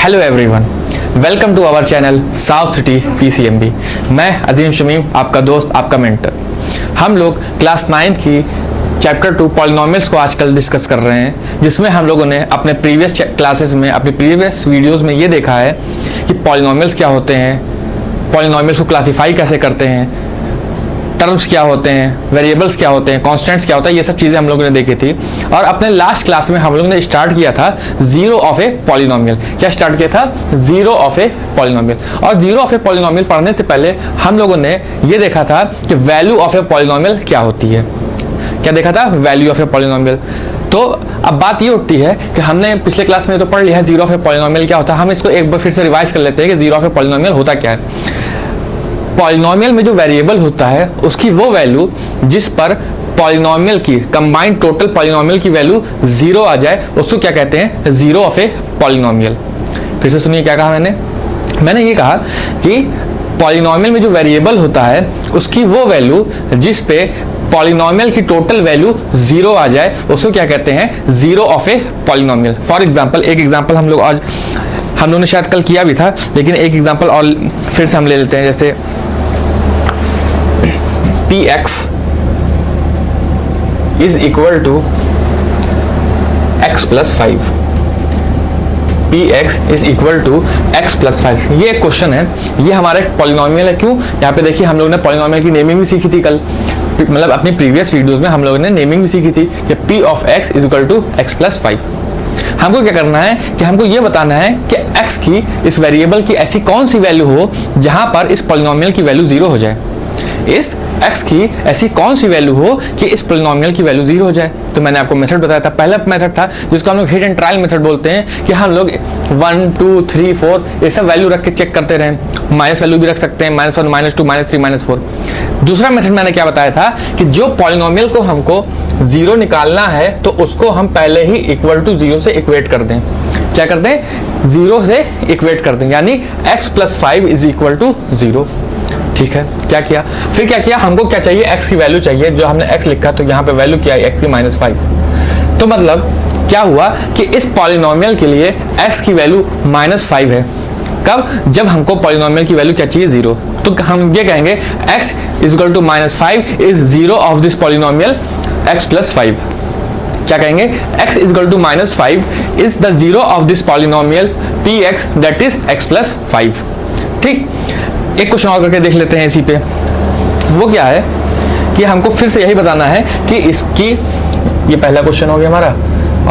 Hello everyone, welcome to our channel south city PCMB. मैं अजीम शमीम, आपका दोस्त, आपका मेंटर। हम लोग क्लास 9th की चैप्टर 2 पॉलिनोमियल्स को आजकल डिस्कस कर रहे हैं, जिसमें हम लोगों ने अपने प्रीवियस क्लासेस में, अपनी प्रीवियस वीडियोस में ये देखा है कि पॉलिनोमियल्स क्या होते हैं, पॉलिनोमियल्स को क्लासीफाई कैसे करते हैं, टर्म्स क्या होते हैं, वेरिएबल्स क्या होते हैं, कांस्टेंट्स क्या होता है, ये सब चीज़ें हम लोगों ने देखी थी। और अपने लास्ट क्लास में हम लोगों ने स्टार्ट किया था जीरो ऑफ ए पॉलिनोमियल। क्या स्टार्ट किया था? Zero of a polynomial. और जीरो ऑफ ए पॉलिनोमियल पढ़ने से पहले हम लोगों ने ये देखा था कि वैल्यू ऑफ ए पॉलिनोमियल क्या होती है। क्या देखा था? Value of a polynomial. तो अब बात ये उठती है कि हमने पिछले क्लास में तो पढ़ लिया है जीरो ऑफ ए पॉलिनोमियल क्या होता है। हम इसको एक बार फिर से रिवाइज कर लेते हैं कि जीरो ऑफ ए पॉलिनोमियल होता क्या है। पॉलिनोमियल में जो वेरिएबल होता है उसकी वो वैल्यू जिस पर पॉलिनोमियल की कंबाइंड टोटल पॉलिनोमियल की वैल्यू जीरो आ जाए, उसको क्या कहते हैं? Zero of a polynomial. फिर से सुनिए क्या कहा मैंने ये कहा कि पॉलिनोमियल में जो वेरिएबल होता है उसकी वो वैल्यू जिस पे पॉलिनोमियल की टोटल वैल्यू जीरो आ जाए, उसको क्या कहते हैं? Zero of a polynomial. For example, एक एग्जांपल हम लोगों ने शायद कल किया भी था, लेकिन एक एग्जांपल और फिर से हम ले लेते हैं। जैसे px is equal to x plus 5। px is equal to x plus 5, ये एक क्वेश्चन है। ये हमारा एक पॉलिनोमियल है। क्यों? यहाँ पे देखिए हम लोगों ने पॉलिनोमियल की नेमिंग भी सीखी थी कल, मतलब अपनी प्रीवियस वीडियोस में हम लोगों ने नेमिंग भी सीखी थी कि p of x is equal to x plus 5। हमको क्या करना है कि हमको ये बताना है कि x की, इस वेरिएबल की ऐसी कौन सी वैल्यू हो जहां पर इस पॉलिनोमियल की वैल्यू जीरो हो जाए। इस x की ऐसी कौन सी वैल्यू हो कि इस पॉलिनोमियल की वैल्यू जीरो हो जाए। तो मैंने आपको मेथड बताया था, पहला मेथड था जिसको हम लोग हिट एंड ट्रायल मेथड बोलते हैं, कि हम लोग 1 2 3 4 ये सब वैल्यू रख के चेक करते रहें। माइनस वैल्यू भी रख सकते हैं, -1 -2 -3 -4। दूसरा मेथड मैंने क्या बताया था कि जो पॉलिनोमियल को हमको जीरो निकालना है तो उसको हम पहले ही इक्वल टू जीरो से इक्वेट कर दें। क्या कर दें? जीरो से इक्वेट कर दें, यानी x + 5 is equal to zero. ठीक है, क्या किया? फिर क्या किया? हमको क्या चाहिए? x की वैल्यू चाहिए। जो हमने x लिखा तो यहाँ पे वैल्यू क्या है? x की -5। तो मतलब क्या हुआ कि इस पॉलिनोमियल के लिए x की वैल्यू -5 है। कब? जब हमको पॉलिनोमियल की वैल्यू क्या चाहिए? जीरो। तो हम ये कहेंगे x = -5 is zero of this polynomial x + 5। क्या कहेंगे? x = -5 is the zero of this polynomial px that is x + 5। ठीक, एक क्वेश्चन और करके देख लेते हैं इसी पे। वो क्या है कि हमको फिर से यही बताना है कि इसकी, ये पहला क्वेश्चन हो गया हमारा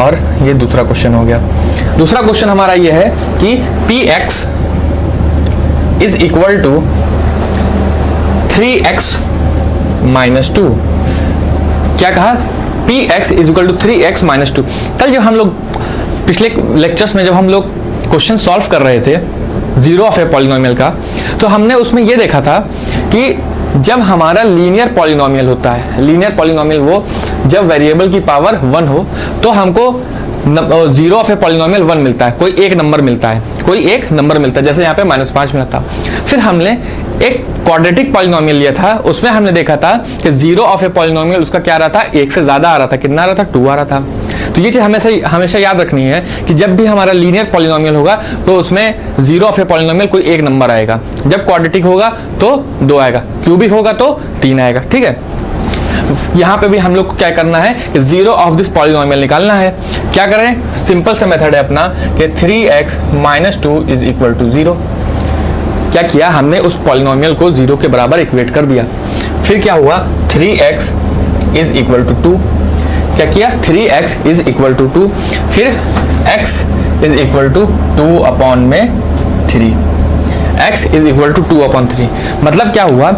और ये दूसरा क्वेश्चन हो गया। दूसरा क्वेश्चन हमारा ये है कि px is equal to 3x - 2। क्या कहा? px is equal to 3x - 2। कल जब हम लोग पिछले लेक्चर्स में जब हम लोग क्वेश्चन सॉल्व कर रहे थे जीरो ऑफ ए पॉलिनोमियल का, तो हमने उसमें यह देखा था कि जब हमारा लीनियर पॉलिनोमियल होता है, लीनियर पॉलिनोमियल वो जब वेरिएबल की पावर 1 हो तो हमको जीरो ऑफ ए पॉलिनोमियल 1 मिलता है, कोई एक नंबर मिलता है, कोई एक नंबर मिलता है। जैसे यहाँ पे -5 मिला था। फिर हमने एक क्वाड्रेटिक पॉलिनोमियल लिया था, उसमें हमने देखा था कि जीरो ऑफ ए पॉलिनोमियल उसका क्या आ रहा था? 1 से ज्यादा आ रहा था। कितना आ रहा था? 2 आ रहा था। तो ये चीज हमेशा याद रखनी है कि जब भी हमारा लीनियर पॉलिनोमियल होगा तो उसमें जीरो ऑफ ए पॉलिनोमियल कोई एक नंबर आएगा। जब क्वाड्रेटिक होगा तो 2 आएगा, क्यूबिक होगा तो 3 आएगा। ठीक है, यहाँ पे भी हम लोग को क्या करना है कि जीरो ऑफ दिस पॉलिनोमियल निकालना है। क्या करें? सिंपल सा मेथड है अपना कि 3x - 2 इज इक्वल टू 0। क्या किया? हमने उस पॉलिनोमियल को जीरो के बराबर इक्वेट कर दिया। फिर क्या हुआ? 3x is equal to 2। क्या किया? 3x is equal to 2। फिर x is equal to 2/3। x is equal to 2/3। मतलब क्या हुआ?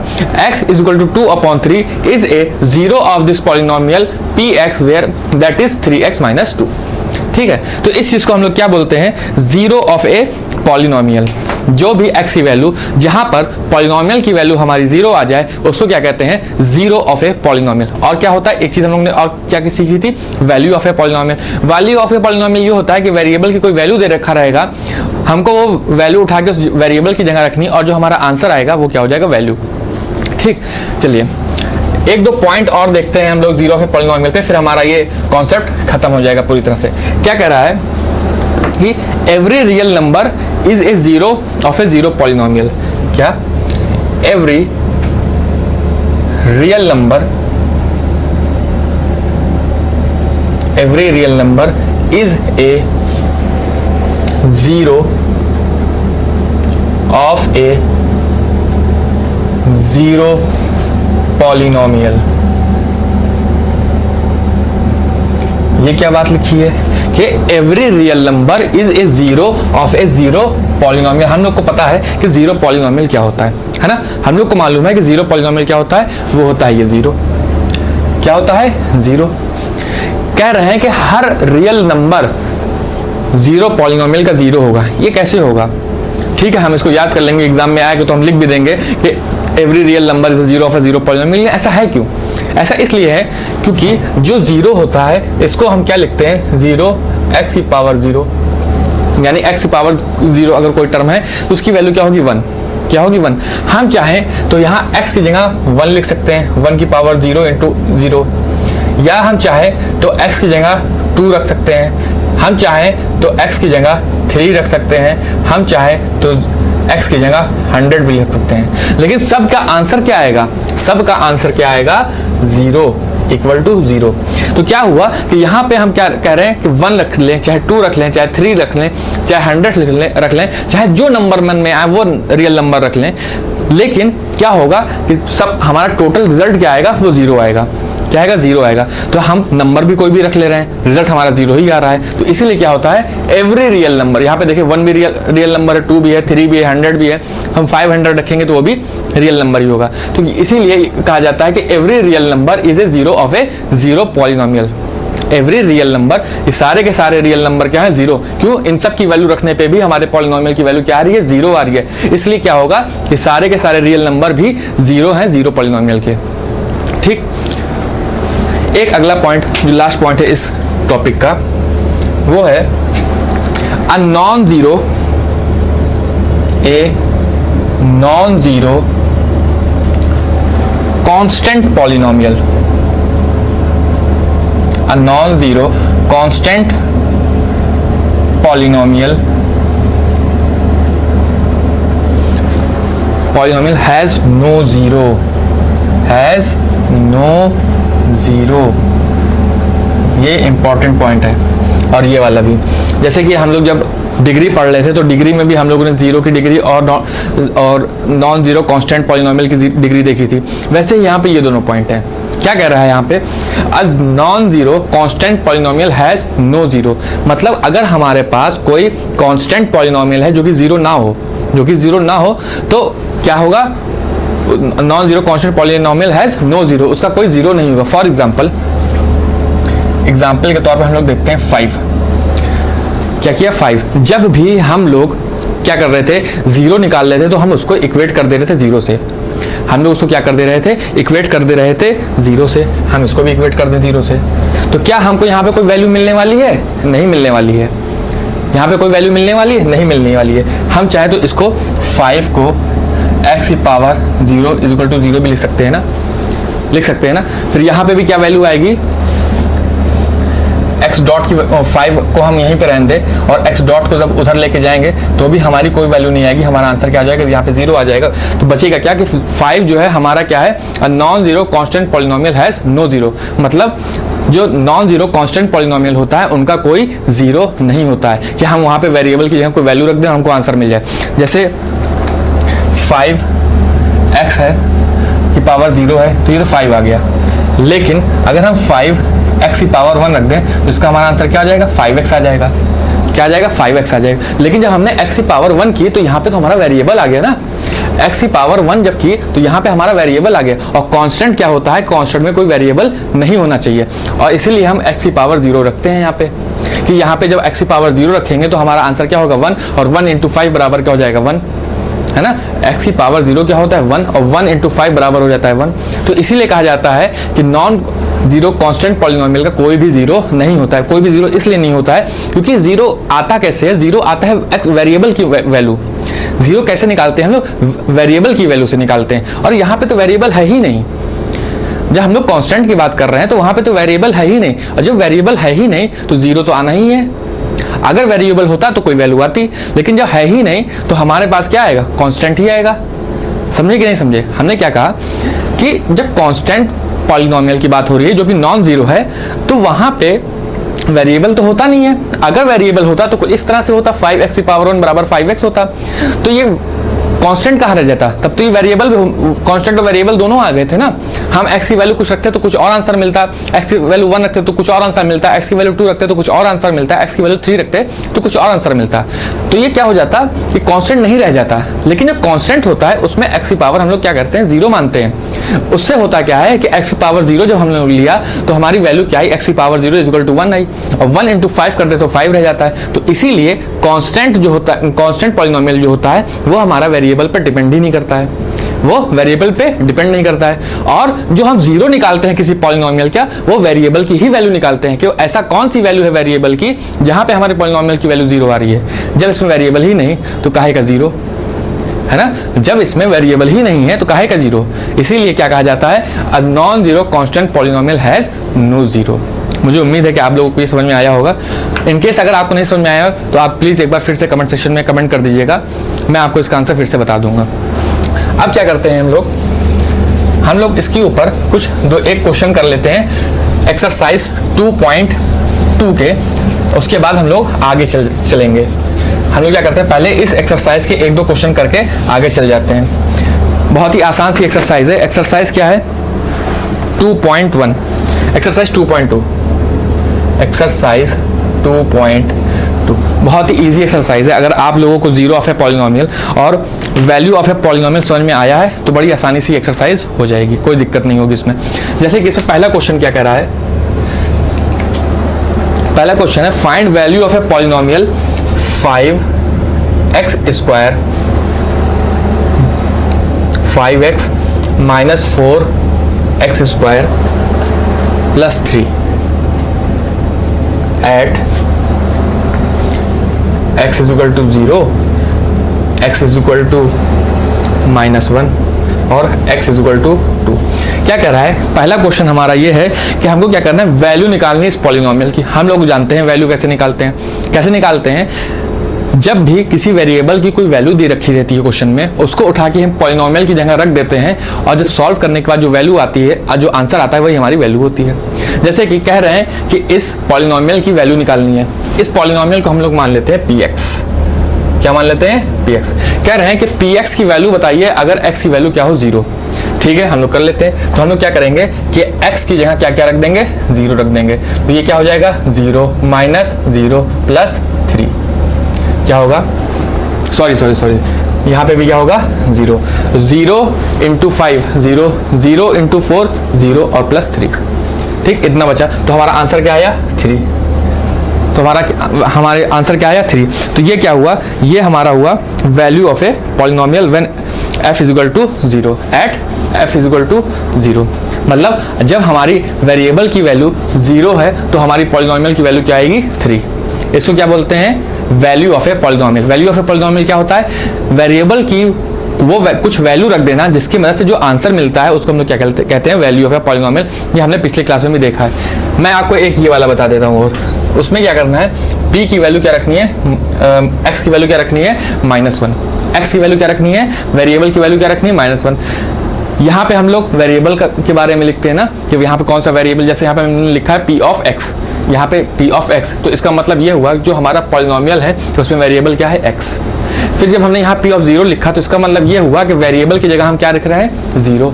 x is equal to 2/3 is a zero of this polynomial px where that is 3x - 2। ठीक है, तो इस चीज को हम लोग क्या बोलते हैं? Zero of a polynomial. जो भी x की वैल्यू जहां पर पॉलिनोमियल की वैल्यू हमारी जीरो आ जाए उसको क्या कहते हैं? Zero of a polynomial. और क्या होता है? एक चीज हम लोग ने और क्या की सीखी थी? Value of a polynomial. Value of a polynomial ये होता है कि वेरिएबल की कोई वैल्यू दे रखा रहेगा, हमको वो वैल्यू उठा के उस वेरिएबल की जगह रखनी और जो हमारा आंसर आएगा वो क्या हो जाएगा? वैल्यू। ठीक, चलिए एक दो पॉइंट और देखते हैं हम लोग जीरो ऑफ ए पॉलिनोमियल पे, फिर हमारा ये कॉन्सेप्ट खत्म हो जाएगा पूरी तरह से। क्या कह रहा है कि every real number is a zero of a zero polynomial. क्या? Every real number is a zero of a zero polynomial. ये क्या बात लिखी है कि every real number is a zero of a zero polynomial. हम लोग को पता है कि जीरो पॉलिनोमियल क्या होता है ना? हम लोग को मालूम है कि जीरो पॉलिनोमियल क्या होता है, वो होता है ये जीरो। क्या होता है? जीरो। कह रहे हैं कि हर रियल नंबर जीरो पॉलिनोमियल का जीरो होगा। ये कैसे होगा? ठीक है, हम इसको याद कर लेंगे, एग्जाम में आएगा तो हम लिख भी देंगे कि every real number is zero of a zero polynomial. ऐसा है क्यों? ऐसा इसलिए है क्योंकि जो जीरो होता है इसको हम क्या लिखते हैं? जीरो एक्स की पावर जीरो, यानी एक्स की पावर जीरो अगर कोई टर्म है तो उसकी वैल्यू क्या होगी? वन। क्या होगी? वन। हम चाहें तो यहाँ एक्स की जगह वन लिख सकते हैं, वन की पावर जीरो इंटू जीरो, या हम चाहें तो एक्स की जगह टू रख सकते हैं, हम चाहें तो x की जगह 3 रख सकते हैं, हम चाहें तो x की जगह 100 भी लिख सकते हैं। लेकिन सबका आंसर क्या आएगा? सबका आंसर क्या आएगा? Zero, equal to zero. तो क्या हुआ कि यहाँ पे हम क्या कह रहे हैं कि 1 रख लें, चाहे 2 रख लें, चाहे 3 रख लें, चाहे 100 रख लें, चाहे जो नंबर मन में आए वो रियल नंबर रख लें, लेकिन क्या होगा कि सब हमारा टोटल रिजल्ट क्या आएगा? वो जीरो आएगा। क्या आएगा? जीरो आएगा। तो हम नंबर भी कोई भी रख ले रहे हैं, रिजल्ट हमारा जीरो ही आ रहा है। तो इसीलिए क्या होता है? एवरी रियल नंबर, यहाँ पे देखिए 1 भी रियल नंबर है, 2 भी है, 3 भी है, 100 भी है, हम 500 रखेंगे तो वो भी रियल नंबर ही होगा। तो इसीलिए कहा जाता है कि every real number is a zero of a zero polynomial. Every real number, ये सारे के सारे रियल नंबर क्या है? जीरो। क्यों? इन सब की वैल्यू रखने पे भी हमारे पॉलिनोमियल की वैल्यू क्या आ रही है? जीरो आ रही है। इसलिए क्या होगा कि सारे के सारे रियल नंबर भी जीरो हैं जीरो पॉलिनोमियल के। ठीक। एक अगला पॉइंट जो लास्ट पॉइंट है इस टॉपिक का, वो है a non zero constant polynomial. A non zero constant polynomial has no zero. ये इंपॉर्टेंट पॉइंट है। और ये वाला भी, जैसे कि हम लोग जब डिग्री पढ़ रहे थे तो डिग्री में भी हम लोगों ने जीरो की डिग्री और नॉन जीरो कांस्टेंट पॉलिनोमियल की डिग्री देखी थी, वैसे ही यहाँ पे ये दोनों पॉइंट हैं। क्या कह रहा है यहाँ पे? A non zero constant polynomial has no zero. मतलब अगर हमारे पास कोई कांस्टेंट पॉलिनोमियल है जो कि जीरो ना हो तो क्या होगा? Non zero constant polynomial has no zero, उसका कोई जीरो नहीं होगा। फॉर एग्जांपल के तौर पर हम लोग देखते हैं 5। क्या किया? 5। जब भी हम लोग क्या कर रहे थे? जीरो निकाल रहे थे तो हम उसको इक्वेट कर दे रहे थे जीरो से। हम लोग उसको क्या कर दे रहे थे? इक्वेट कर दे रहे थे जीरो से। हम इसको भी इक्वेट कर दें जीरो से। तो क्या हमको यहाँ पे कोई वैल्यू मिलने वाली है? नहीं मिलने वाली है। यहाँ पे कोई वैल्यू मिलने वाली है? नहीं मिलने वाली है। हम चाहे तो इसको 5 को x की पावर 0 इज इक्वल टू 0 भी लिख सकते हैं ना। फिर यहाँ पे भी क्या वैल्यू आएगी? x डॉट की 5 को हम यहीं पे रहने दें और x डॉट को जब उधर लेके जाएंगे तो भी हमारी कोई वैल्यू नहीं आएगी। हमारा आंसर क्या आ जाएगा? यहाँ पे 0 आ जाएगा। तो बचेगा क्या कि 5 जो है हमारा क्या है? Non zero constant polynomial has no zero. मतलब जो नॉन जीरो कांस्टेंट पॉलिनोमियल होता है उनका कोई जीरो नहीं होता है कि हम वहाँ पे वेरिएबल की जगह कोई वैल्यू रख दें और हमको आंसर मिल जाए। जैसे 5x है की पावर 0 है तो ये तो 5 आ गया। लेकिन अगर हम 5x की पावर 1 रख दें तो इसका हमारा आंसर क्या आ जाएगा? 5x आ जाएगा। क्या आ जाएगा? 5x आ जाएगा। लेकिन जब हमने x की पावर 1 की तो यहाँ पे तो हमारा वेरिएबल आ गया ना। x की पावर 1 जब की तो यहाँ पे हमारा वेरिएबल आ गया। और कांस्टेंट क्या होता है? कांस्टेंट में कोई वेरिएबल नहीं होना चाहिए और इसीलिए हम x की पावर 0 रखते हैं यहाँ पे कि यहाँ पे जब x की पावर 0 रखेंगे तो हमारा आंसर क्या होगा? 1। और 1 × 5 बराबर क्या हो जाएगा? 1, है ना। x की पावर 0 क्या होता है? 1 और 1 × 5 बराबर हो जाता है 1। तो इसीलिए कहा जाता है कि नॉन जीरो कांस्टेंट पॉलिनोमियल का कोई भी जीरो नहीं होता है। कोई भी जीरो इसलिए नहीं होता है क्योंकि जीरो आता कैसे है? जीरो आता है वेरिएबल की वैल्यू। जीरो कैसे निकालते हैं हम लोग? वेरिएबल की वैल्यू से निकालते हैं और यहाँ पे तो वेरिएबल है ही नहीं। जब हम लोग कांस्टेंट की बात कर रहे हैं तो वहां पे तो वेरिएबल है ही नहीं और जब वेरिएबल है ही नहीं तो जीरो तो आना ही है। अगर वेरिएबल होता तो कोई वैल्यू आती, लेकिन जब है ही नहीं तो हमारे पास क्या आएगा, कांस्टेंट ही आएगा। समझे कि नहीं समझे? हमने क्या कहा कि जब कांस्टेंट पॉलिनोमियल की बात हो रही है जो कि नॉन जीरो है, तो वहां पे वेरिएबल तो होता नहीं है। अगर वेरिएबल होता तो कुछ इस तरह से होता, 5x की पावर 1 बराबर 5x होता, तो ये कांस्टेंट कहाँ रह जाता? तब तो ये वेरिएबल, कांस्टेंट और वेरिएबल दोनों आ गए थे ना। हम x की वैल्यू कुछ रखते तो कुछ और आंसर मिलता, x की वैल्यू 1 रखते तो कुछ और आंसर मिलता, x की वैल्यू 2 रखते तो कुछ और आंसर मिलता, x की वैल्यू 3 रखते तो कुछ और आंसर मिलता। तो ये क्या हो जाता कि कांस्टेंट नहीं रह जाता। लेकिन जो कांस्टेंट होता है उसमें x की पावर हम लोग क्या करते हैं, 0 मानते हैं। उससे होता क्या है कि x की पावर 0 जब हम लोग लिया तो हमारी वैल्यू क्या आई, x की पावर 0 इक्वल टू 1 आई, और 1 इंटू 5 करते तो 5 रह जाता है। तो इसीलिए कांस्टेंट जो होता है, कांस्टेंट पॉलिनोमियल जो होता है वो हमारा वेरिएबल पर डिपेंड ही नहीं करता है, वो वेरिएबल पे डिपेंड नहीं करता है। और जो हम जीरो निकालते हैं किसी पॉलिनोमियल का, वो वेरिएबल की ही वैल्यू निकालते हैं कि ऐसा कौन सी वैल्यू है वेरिएबल की जहां पे हमारे पॉलिनोमियल की वैल्यू 0 आ रही है। जब इसमें वेरिएबल ही नहीं तो काहे का 0, है ना? जब इसमें वेरिएबल ही नहीं है तो काहे का 0। इसीलिए क्या कहा जाता है, a non zero constant polynomial has no zero. मुझे उम्मीद है कि आप लोगों को ये समझ में आया होगा। इनकेस अगर आपको नहीं समझ में आया तो आप प्लीज़ एक बार फिर से कमेंट सेक्शन में कमेंट कर दीजिएगा, मैं आपको इसका आंसर फिर से बता दूंगा। अब क्या करते हैं हम लोग इसके ऊपर कुछ एक क्वेश्चन कर लेते हैं एक्सरसाइज 2.2 के, उसके बाद हम लोग आगे चलेंगे। हम लोग क्या करते हैं, पहले इस एक्सरसाइज के 1-2 क्वेश्चन करके आगे चल जाते हैं। बहुत ही आसान सी एक्सरसाइज है। एक्सरसाइज क्या है, 2.1, एक्सरसाइज 2.2, एक्सरसाइज 2.2 बहुत ही इजी एक्सरसाइज है। अगर आप लोगों को जीरो ऑफ ए पॉलिनोमियल और वैल्यू ऑफ ए पॉलिनोमियल समझ में आया है तो बड़ी आसानी से एक्सरसाइज हो जाएगी, कोई दिक्कत नहीं होगी इसमें। जैसे कि इसमें पहला क्वेश्चन क्या कह रहा है, पहला क्वेश्चन है find value of a polynomial 5x square 5x minus 4x square plus 3 at x is equal to 0, x is equal to -1 और x इज इक्वल टू 2। क्या कह रहा है, पहला क्वेश्चन हमारा ये है कि हमको क्या करना है, वैल्यू निकालनी है इस पॉलिनोमियल की। हम लोग जानते हैं वैल्यू कैसे निकालते हैं। कैसे निकालते हैं, जब भी किसी वेरिएबल की कोई वैल्यू दे रखी रहती है क्वेश्चन में, उसको उठा के हम पॉलिनोमियल की जगह रख देते हैं और जब सॉल्व करने के बाद जो वैल्यू आती है और जो आंसर आता है वही हमारी वैल्यू होती है। जैसे कि कह रहे हैं कि इस पॉलिनोमियल की वैल्यू निकालनी है। इस पॉलिनोमियल को हम लोग मान लेते हैं px। क्या मान लेते हैं, px। कह रहे हैं कि px की वैल्यू बताइए अगर x की वैल्यू क्या हो, 0। ठीक है, हम लोग कर लेते हैं। तो हम लोग क्या करेंगे कि x की जगह क्या क्या रख देंगे, 0 रख देंगे। तो ये क्या हो जाएगा, 0 माइनस 0 प्लस 3। क्या होगा, सॉरी यहाँ पे भी क्या होगा, 0 इंटू 5 0, 0 इंटू 4 0 और प्लस 3। ठीक, इतना बचा। तो हमारा आंसर क्या आया, 3। तो हमारे आंसर क्या आया, 3। तो ये क्या हुआ, ये हमारा हुआ value of a polynomial when f is equal to 0 at f is equal to 0। मतलब जब हमारी वेरिएबल की वैल्यू 0 है तो हमारी पॉलिनोमियल की वैल्यू क्या आएगी, 3। इसको क्या बोलते हैं, value of a polynomial. Value of a polynomial क्या होता है, वेरिएबल की वो कुछ वैल्यू रख देना जिसकी मदद से जो आंसर मिलता है उसको हम लोग क्या कहते हैं, वैल्यू ऑफ ए पॉलिनोमियल। ये हमने पिछले क्लास में भी देखा है। मैं आपको एक ये वाला बता देता हूँ, और उसमें क्या करना है, p की वैल्यू क्या रखनी है, x की वैल्यू क्या रखनी है, -1। x की वैल्यू क्या रखनी है, वेरिएबल की वैल्यू क्या रखनी है, -1। यहाँ पे हम लोग वेरिएबल के बारे में लिखते हैं ना कि यहाँ पे कौन सा वेरिएबल, जैसे यहाँ पे हमने लिखा है p ऑफ x, यहाँ पे p ऑफ x, तो इसका मतलब ये हुआ जो हमारा पॉलिनोमियल है तो उसमें वेरिएबल क्या है, x। फिर जब हमने यहाँ p ऑफ 0 लिखा तो इसका मतलब ये हुआ कि वेरिएबल की जगह हम क्या लिख रहे हैं, 0।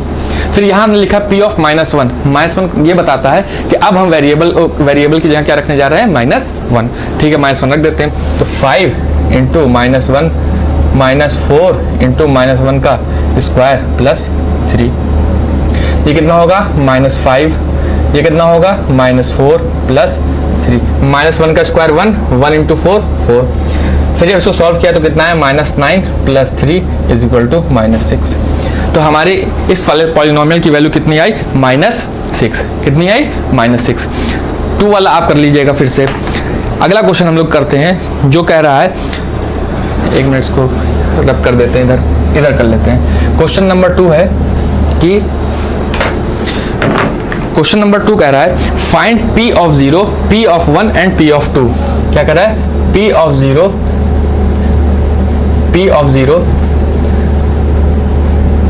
फिर यहाँ हमने लिखा p ऑफ -1, -1 ये बताता है कि अब हम वेरिएबल की जगह क्या रखने जा रहे हैं, -1। ठीक है, -1 रख देते हैं। तो 5 इंटू -1 -4 इंटू -1 का स्क्वायर प्लस 3, ये कितना होगा, -5। ये कितना होगा, -4 प्लस 3। -1 का स्क्वायर 1 इंटू 4 4। फिर जब इसको सॉल्व किया तो कितना है, -9 प्लस 3 इज इक्वल टू -6। तो हमारी इस पॉलिनोमियल की वैल्यू कितनी आई, -6। कितनी आई, -6। 2 वाला आप कर लीजिएगा फिर से। अगला क्वेश्चन हम लोग करते हैं जो कह रहा है, एक मिनट इसको रब कर देते हैं, इधर कर लेते हैं। क्वेश्चन नंबर 2 है कि क्वेश्चन नंबर 2 कह रहा है find p of 0, p of 1 and p of 2। क्या कह रहा है, P of 0, P of 0,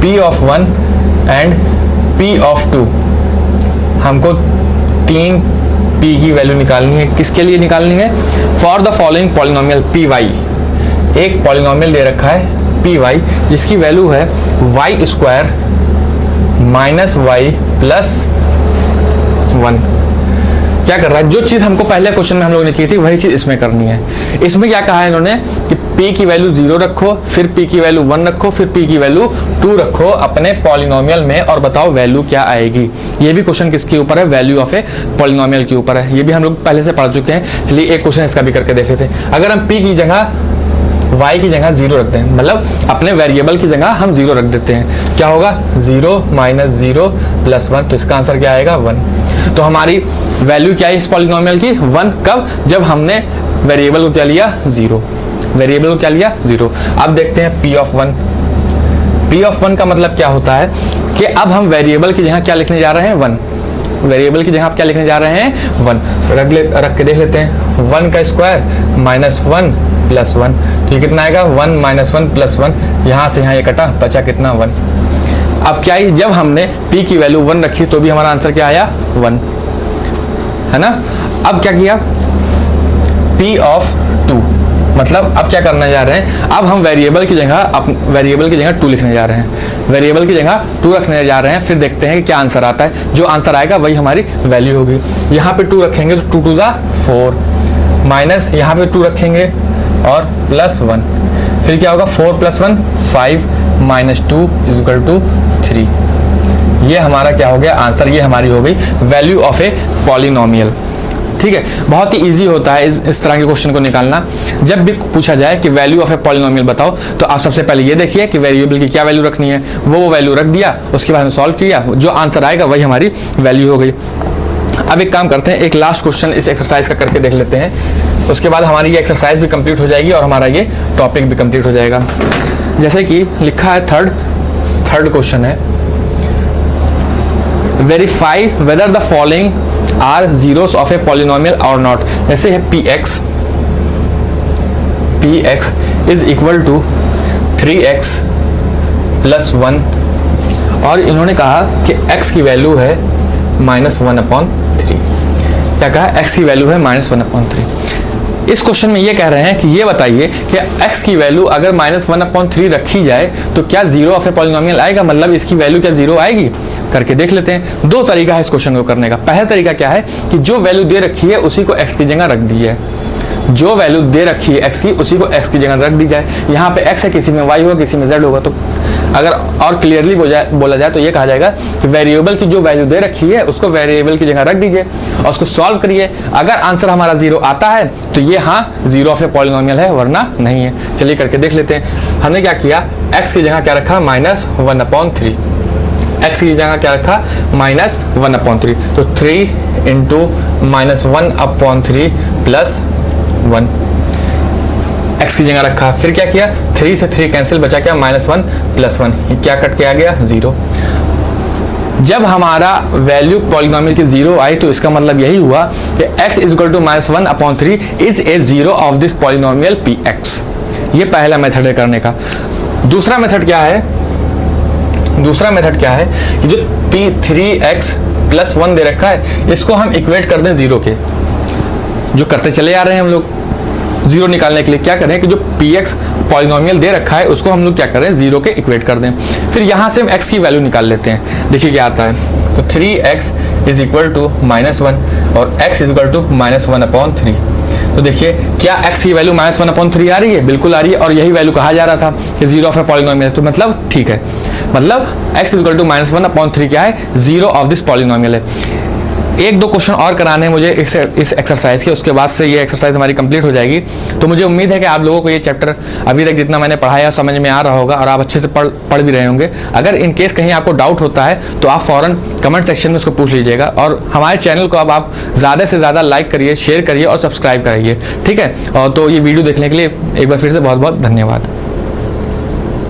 P of 1 and P of 2। हमको 3 P की वैल्यू निकालनी है। किसके लिए निकालनी है? For the following polynomial P Y. एक पॉलिनोमियल दे रखा है पी वाई जिसकी वैल्यू है Y square minus Y plus 1। क्या कर रहा है? जो चीज़ हमको पहले क्वेश्चन में हम लोगों ने की थी वही चीज़ इसमें करनी है। इसमें क्या कहा है इन्होंने कि p की वैल्यू 0 रखो, फिर p की वैल्यू 1 रखो, फिर p की वैल्यू 2 रखो अपने पॉलिनोमियल में और बताओ वैल्यू क्या आएगी। ये भी क्वेश्चन किसके ऊपर है? वैल्यू ऑफ ए पॉलिनोमियल के ऊपर है। ये भी हम लोग पहले से पढ़ चुके हैं। चलिए एक क्वेश्चन इसका भी करके देख लेते हैं। अगर हम p की जगह y की जगह 0 रख दें, मतलब अपने वेरिएबल की जगह हम 0 रख देते हैं, क्या होगा? 0 माइनस 0 प्लस 1। तो इसका आंसर क्या आएगा? 1। तो हमारी वैल्यू क्या है इस पॉलिनोमियल की? 1। कब? जब हमने वेरिएबल को क्या लिया? 0। वेरिएबल को क्या लिया? 0। अब देखते हैं P of 1। P of 1 का मतलब क्या होता है कि अब हम वेरिएबल की जगह क्या लिखने जा रहे हैं? 1। वेरिएबल की जगह आप क्या लिखने जा रहे हैं? 1। रख के देख लेते हैं। 1 का स्क्वायर माइनस 1 प्लस 1। तो ये कितना आएगा? 1 माइनस 1 प्लस 1। यहाँ से यहाँ ये कटा, बचा कितना? 1। अब क्या है? जब हमने P की वैल्यू 1 रखी तो भी हमारा आंसर क्या आया? 1, है ना। अब क्या किया? P of 2, मतलब अब क्या करने जा रहे हैं? अब हम वेरिएबल की जगह 2 लिखने जा रहे हैं। वेरिएबल की जगह 2 रखने जा रहे हैं। फिर देखते हैं कि क्या आंसर आता है। जो आंसर आएगा वही हमारी वैल्यू होगी। यहाँ पे 2 रखेंगे तो 2 2 जा 4, माइनस यहाँ पे 2 रखेंगे और प्लस 1। फिर क्या होगा? 4 plus 1 5 minus 2 is equal to 3। ये हमारा क्या हो गया? आंसर। ये हमारी हो गई वैल्यू ऑफ ए पॉलिनोमियल। ठीक है, बहुत ही इजी होता है इस तरह के क्वेश्चन को निकालना। जब भी पूछा जाए कि वैल्यू ऑफ ए पॉलिनोमियल बताओ तो आप सबसे पहले ये देखिए कि वेरिएबल की क्या वैल्यू रखनी है। वो वैल्यू रख दिया, उसके बाद में सॉल्व किया, जो आंसर आएगा वही हमारी वैल्यू हो गई। अब एक काम करते हैं, एक लास्ट क्वेश्चन इस एक्सरसाइज का करके देख लेते हैं। उसके बाद हमारी ये एक्सरसाइज भी कंप्लीट हो जाएगी और हमारा ये टॉपिक भी कंप्लीट हो जाएगा। जैसे कि लिखा है थर्ड क्वेश्चन है, verify whether the following are zeros of a polynomial और नॉट। जैसे है px is equal to 3x plus 1 और इन्होंने कहा कि x की वैल्यू है -1/3। क्या कहा? x की वैल्यू है -1/3। इस क्वेश्चन में ये कह रहे हैं कि ये बताइए कि x की वैल्यू अगर -1/3 रखी जाए तो क्या जीरो ऑफ ए पॉलिनोमियल आएगा, मतलब इसकी वैल्यू क्या जीरो आएगी? करके देख लेते हैं। 2 तरीका है इस क्वेश्चन को करने का। पहला तरीका क्या है कि जो वैल्यू दे रखी है उसी को x की जगह रख दी है। जो वैल्यू दे रखी है x की उसी को x की जगह रख दी जाए। यहाँ पे x है, किसी में y होगा, किसी में z होगा। तो अगर और क्लियरली बोला जाए तो ये कहा जाएगा कि वेरिएबल की जो वैल्यू दे रखी है उसको वेरिएबल की जगह रख दीजिए और उसको सॉल्व करिए। अगर आंसर हमारा 0 आता है तो ये हाँ जीरो ऑफ ए पॉलिनोमियल है, वरना नहीं है। चलिए करके देख लेते हैं। हमने क्या किया? x की जगह क्या रखा? -1/3। x की जगह क्या रखा? -1/3। तो 3 इंटू -1/3 प्लस 1 x की जगह रखा। फिर क्या किया? 3 से 3 कैंसिल, बचा क्या? -1 प्लस 1। ये क्या कट के आ गया? 0। जब हमारा वैल्यू पॉलिनोमियल की 0 आई तो इसका मतलब यही हुआ कि x is equal to -1/3 is a zero of this polynomial px। ये पहला मेथड है करने का। दूसरा मेथड क्या है? दूसरा मेथड क्या है कि जो p3x प्लस 1 दे रखा है इसको हम इक्वेट कर दें 0 के। जो करते चले आ रहे हैं हम लोग 0 निकालने के लिए क्या करें कि जो px पॉलिनोमियल दे रखा है उसको हम लोग क्या करें? 0 के इक्वेट कर दें। फिर यहाँ से हम x की वैल्यू निकाल लेते हैं। देखिए क्या आता है। तो 3x इज इक्वल टू -1 और x इज इक्वल टू -1/3। तो देखिए क्या x की वैल्यू -1/3 आ रही है? बिल्कुल आ रही है। और यही वैल्यू कहा जा रहा था कि जीरो ऑफ ए पॉलिनोमियल। तो मतलब ठीक है, मतलब x इज इक्वल टू -1/3 क्या है? जीरो ऑफ दिस पॉलिनोमियल है। 1-2 क्वेश्चन और कराने हैं मुझे इस एक्सरसाइज के, उसके बाद से ये एक्सरसाइज हमारी कंप्लीट हो जाएगी। तो मुझे उम्मीद है कि आप लोगों को ये चैप्टर अभी तक जितना मैंने पढ़ाया समझ में आ रहा होगा और आप अच्छे से पढ़ भी रहे होंगे। अगर इन केस कहीं आपको डाउट होता है तो आप फ़ौरन कमेंट सेक्शन में उसको पूछ लीजिएगा। और हमारे चैनल को अब आप ज़्यादा से ज़्यादा लाइक करिए, शेयर करिए और सब्सक्राइब कराइए। ठीक है, और तो ये वीडियो देखने के लिए एक बार फिर से बहुत बहुत धन्यवाद।